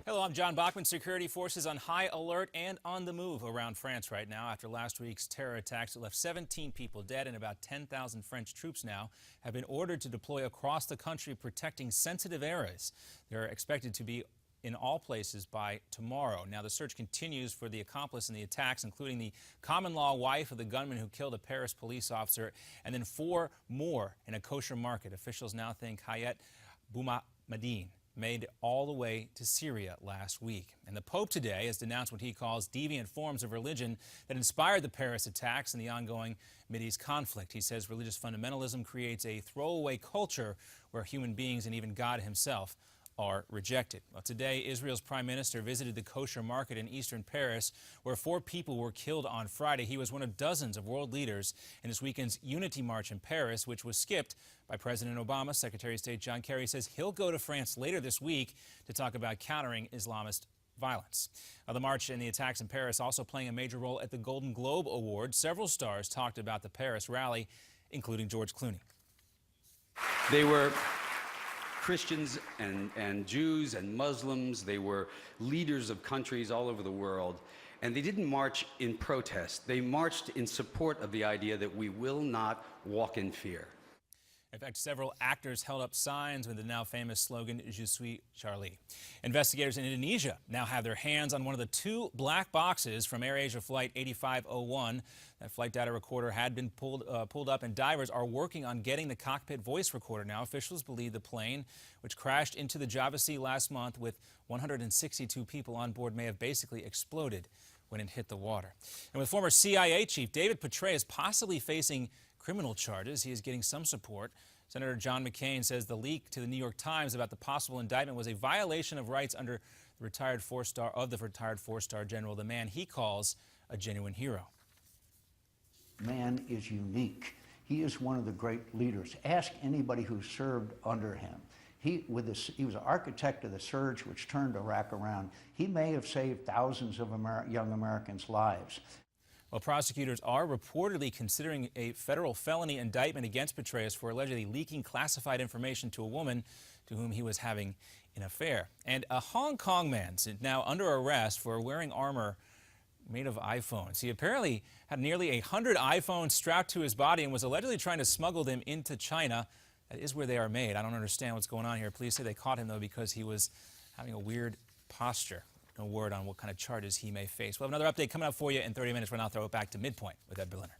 Hello, I'm John Bachman. Security forces on high alert and on the move around France right now after last week's terror attacks that left 17 people dead, and about 10,000 French troops now have been ordered to deploy across the country protecting sensitive areas. They're expected to be in all places by tomorrow. Now, the search continues for the accomplice in the attacks, including the common-law wife of the gunman who killed a Paris police officer, and then 4 more in a kosher market. Officials now think Hayat Boumadine made all the way to Syria last week. And the Pope today has denounced what he calls deviant forms of religion that inspired the Paris attacks and the ongoing Mideast conflict. He says religious fundamentalism creates a throwaway culture where human beings and even God himself are rejected. Well, today, Israel's prime minister visited the kosher market in eastern Paris, where 4 people were killed on Friday. He was one of dozens of world leaders in this weekend's Unity March in Paris, which was skipped by President Obama. Secretary of State John Kerry says he'll go to France later this week to talk about countering Islamist violence. The march and the attacks in Paris also playing a major role at the Golden Globe Awards. Several stars talked about the Paris rally, including George Clooney. They were Christians and Jews and Muslims. They were leaders of countries all over the world. And they didn't march in protest. They marched in support of the idea that we will not walk in fear. In fact, several actors held up signs with the now famous slogan, Je suis Charlie. Investigators in Indonesia now have their hands on one of the 2 black boxes from AirAsia Flight 8501. That flight data recorder had been pulled up, and divers are working on getting the cockpit voice recorder. Now, officials believe the plane, which crashed into the Java Sea last month with 162 people on board, may have basically exploded when it hit the water. And with former CIA chief David Petraeus possibly facing criminal charges, he is getting some support. Senator John McCain says the leak to the New York Times about the possible indictment was a violation of rights under the retired 4-star general, the man he calls a genuine hero. Man is unique. He is one of the great leaders. Ask anybody who served under him. He was an architect of the surge which turned Iraq around. He may have saved thousands of young Americans' lives. Well, prosecutors are reportedly considering a federal felony indictment against Petraeus for allegedly leaking classified information to a woman to whom he was having an affair. And a Hong Kong man is now under arrest for wearing armor made of iPhones. He apparently had nearly 100 iPhones strapped to his body and was allegedly trying to smuggle them into China. That is where they are made. I don't understand what's going on here. Police say they caught him, though, because he was having a weird posture. No word on what kind of charges he may face. We'll have another update coming up for you in 30 minutes. We'll now throw it back to Midpoint with Ed Berliner.